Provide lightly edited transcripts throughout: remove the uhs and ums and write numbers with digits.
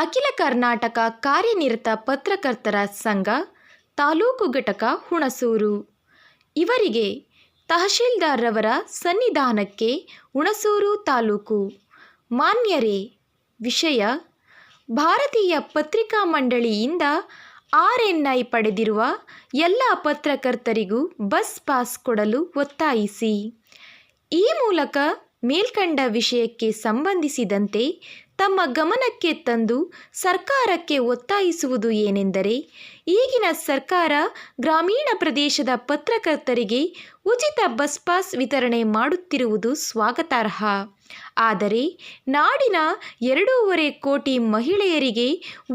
ಅಖಿಲ ಕರ್ನಾಟಕ ಕಾರ್ಯನಿರತ ಪತ್ರಕರ್ತರ ಸಂಘ ತಾಲೂಕು ಘಟಕ ಹುಣಸೂರು ಇವರಿಗೆ ತಹಶೀಲ್ದಾರ್ರವರ ಸನ್ನಿಧಾನಕ್ಕೆ ಹುಣಸೂರು ತಾಲೂಕು. ಮಾನ್ಯರೇ, ವಿಷಯ: ಭಾರತೀಯ ಪತ್ರಿಕಾ ಮಂಡಳಿಯಿಂದ RNI ಪಡೆದಿರುವ ಎಲ್ಲ ಪತ್ರಕರ್ತರಿಗೂ ಬಸ್ ಪಾಸ್ ಕೊಡಲು ಒತ್ತಾಯಿಸಿ. ಈ ಮೂಲಕ ಮೇಲ್ಕಂಡ ವಿಷಯಕ್ಕೆ ಸಂಬಂಧಿಸಿದಂತೆ ತಮ್ಮ ಗಮನಕ್ಕೆ ತಂದು ಸರ್ಕಾರಕ್ಕೆ ಒತ್ತಾಯಿಸುವುದು ಏನೆಂದರೆ, ಈಗಿನ ಸರ್ಕಾರ ಗ್ರಾಮೀಣ ಪ್ರದೇಶದ ಪತ್ರಕರ್ತರಿಗೆ ಉಚಿತ ಬಸ್ ಪಾಸ್ ವಿತರಣೆ ಮಾಡುತ್ತಿರುವುದು ಸ್ವಾಗತಾರ್ಹ. ಆದರೆ ನಾಡಿನ 2.5 ಕೋಟಿ ಮಹಿಳೆಯರಿಗೆ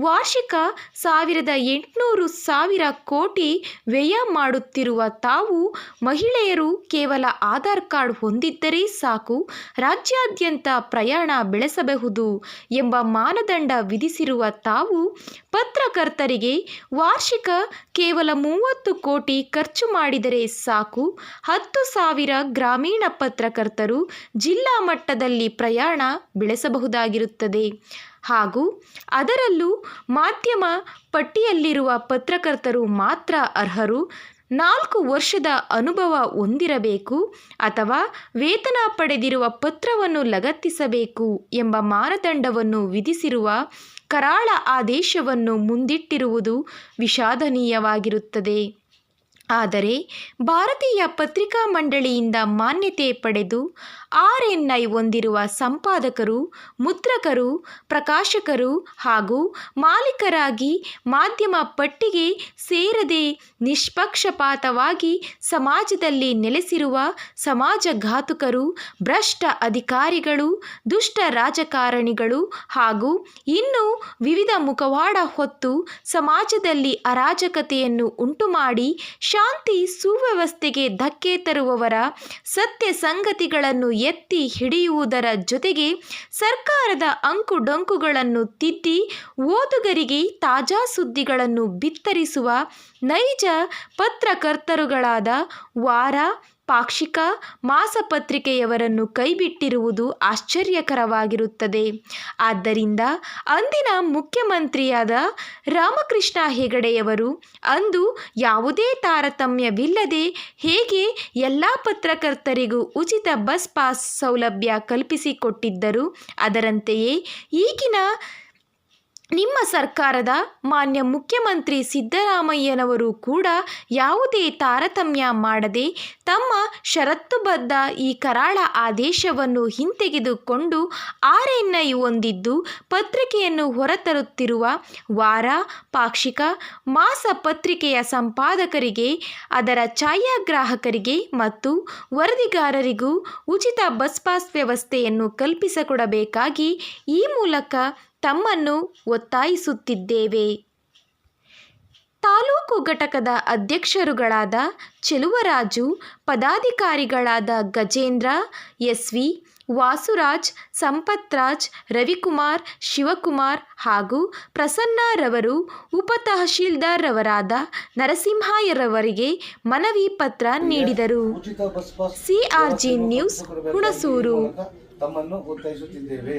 ವಾರ್ಷಿಕ 1,800 ಕೋಟಿ ವ್ಯಯ ಮಾಡುತ್ತಿರುವ ತಾವು, ಮಹಿಳೆಯರು ಕೇವಲ ಆಧಾರ್ ಕಾರ್ಡ್ ಹೊಂದಿದ್ದರೆ ಸಾಕು ರಾಜ್ಯಾದ್ಯಂತ ಪ್ರಯಾಣ ಬೆಳೆಸಬಹುದು ಎಂಬ ಮಾನದಂಡ ವಿಧಿಸಿರುವ ತಾವು, ಪತ್ರಕರ್ತರಿಗೆ ವಾರ್ಷಿಕ ಕೇವಲ 30 ಕೋಟಿ ಖರ್ಚು ಮಾಡಿದರೆ ಸಾಕು 10,000 ಗ್ರಾಮೀಣ ಪತ್ರಕರ್ತರು ಜಿಲ್ಲಾ ಮಟ್ಟದಲ್ಲಿ ಪ್ರಯಾಣ ಬೆಳೆಸಬಹುದಾಗಿರುತ್ತದೆ. ಹಾಗೂ ಅದರಲ್ಲೂ ಮಾಧ್ಯಮ ಪಟ್ಟಿಯಲ್ಲಿರುವ ಪತ್ರಕರ್ತರು ಮಾತ್ರ ಅರ್ಹರು. 4 ವರ್ಷದ ಅನುಭವ ಹೊಂದಿರಬೇಕು ಅಥವಾ ವೇತನ ಪಡೆದಿರುವ ಪತ್ರವನ್ನು ಲಗತ್ತಿಸಬೇಕು ಎಂಬ ಮಾನದಂಡವನ್ನು ವಿಧಿಸಿರುವ ಕರಾಳ ಆದೇಶವನ್ನು ಮುಂದಿಟ್ಟಿರುವುದು ವಿಷಾದನೀಯವಾಗಿರುತ್ತದೆ. ಆದರೆ ಭಾರತೀಯ ಪತ್ರಿಕಾ ಮಂಡಳಿಯಿಂದ ಮಾನ್ಯತೆ ಪಡೆದು RNI ಹೊಂದಿರುವ ಸಂಪಾದಕರು, ಮುದ್ರಕರು, ಪ್ರಕಾಶಕರು ಹಾಗೂ ಮಾಲೀಕರಾಗಿ ಮಾಧ್ಯಮ ಪಟ್ಟಿಗೆ ಸೇರದೆ ನಿಷ್ಪಕ್ಷಪಾತವಾಗಿ ಸಮಾಜದಲ್ಲಿ ನೆಲೆಸಿರುವ ಸಮಾಜಘಾತುಕರು, ಭ್ರಷ್ಟ ಅಧಿಕಾರಿಗಳು, ದುಷ್ಟ ರಾಜಕಾರಣಿಗಳು ಹಾಗೂ ಇನ್ನೂ ವಿವಿಧ ಮುಖವಾಡ ಹೊತ್ತು ಸಮಾಜದಲ್ಲಿ ಅರಾಜಕತೆಯನ್ನು ಉಂಟುಮಾಡಿ ಶಾಂತಿ ಸುವ್ಯವಸ್ಥೆಗೆ ಧಕ್ಕೆ ತರುವವರ ಸತ್ಯ ಸಂಗತಿಗಳನ್ನು ಎತ್ತಿ ಹಿಡಿಯುವುದರ ಜೊತೆಗೆ ಸರ್ಕಾರದ ಅಂಕುಡೊಂಕುಗಳನ್ನು ತಿದ್ದಿ ಓದುಗರಿಗೆ ತಾಜಾ ಸುದ್ದಿಗಳನ್ನು ಬಿತ್ತರಿಸುವ ನೈಜ ಪತ್ರಕರ್ತರುಗಳಾದ ವಾರ, ಪಾಕ್ಷಿಕ, ಮಾಸಪತ್ರಿಕೆಯವರನ್ನು ಕೈಬಿಟ್ಟಿರುವುದು ಆಶ್ಚರ್ಯಕರವಾಗಿರುತ್ತದೆ. ಆದ್ದರಿಂದ ಅಂದಿನ ಮುಖ್ಯಮಂತ್ರಿಯಾದ ರಾಮಕೃಷ್ಣ ಹೆಗಡೆಯವರು ಅಂದು ಯಾವುದೇ ತಾರತಮ್ಯವಿಲ್ಲದೆ ಹೇಗೆ ಎಲ್ಲ ಪತ್ರಕರ್ತರಿಗೂ ಉಚಿತ ಬಸ್ ಪಾಸ್ ಸೌಲಭ್ಯ ಕಲ್ಪಿಸಿಕೊಟ್ಟಿದ್ದರು, ಅದರಂತೆಯೇ ಈಗಿನ ನಿಮ್ಮ ಸರ್ಕಾರದ ಮಾನ್ಯ ಮುಖ್ಯಮಂತ್ರಿ ಸಿದ್ದರಾಮಯ್ಯನವರು ಕೂಡ ಯಾವುದೇ ತಾರತಮ್ಯ ಮಾಡದೆ ತಮ್ಮ ಷರತ್ತುಬದ್ಧ ಈ ಕರಾಳ ಆದೇಶವನ್ನು ಹಿಂತೆಗೆದುಕೊಂಡು RNI ಹೊಂದಿದ್ದು ಪತ್ರಿಕೆಯನ್ನು ಹೊರತರುತ್ತಿರುವ ವಾರ, ಪಾಕ್ಷಿಕ, ಮಾಸ ಪತ್ರಿಕೆಯ ಸಂಪಾದಕರಿಗೆ, ಅದರ ಛಾಯಾಗ್ರಾಹಕರಿಗೆ ಮತ್ತು ವರದಿಗಾರರಿಗೂ ಉಚಿತ ಬಸ್ ಪಾಸ್ ವ್ಯವಸ್ಥೆಯನ್ನು ಕಲ್ಪಿಸಿಕೊಡಬೇಕಾಗಿ ಈ ಮೂಲಕ ತಮ್ಮನ್ನು ಒತ್ತಾಯಿಸುತ್ತಿದ್ದೇವೆ. ತಾಲೂಕು ಘಟಕದ ಅಧ್ಯಕ್ಷರುಗಳಾದ ಚೆಲುವರಾಜು, ಪದಾಧಿಕಾರಿಗಳಾದ ಗಜೇಂದ್ರ, SV, ವಾಸುರಾಜ್, ಸಂಪತ್ರಾಜ್, ರವಿಕುಮಾರ್, ಶಿವಕುಮಾರ್ ಹಾಗೂ ಪ್ರಸನ್ನರವರು ಉಪ ತಹಶೀಲ್ದಾರ್ರವರಾದ ನರಸಿಂಹಯ್ಯರವರಿಗೆ ಮನವಿ ಪತ್ರ ನೀಡಿದರು. CRG news, Hunsur. ತಮ್ಮನ್ನು ಒತ್ತಾಯಿಸುತ್ತಿದ್ದೇವೆ.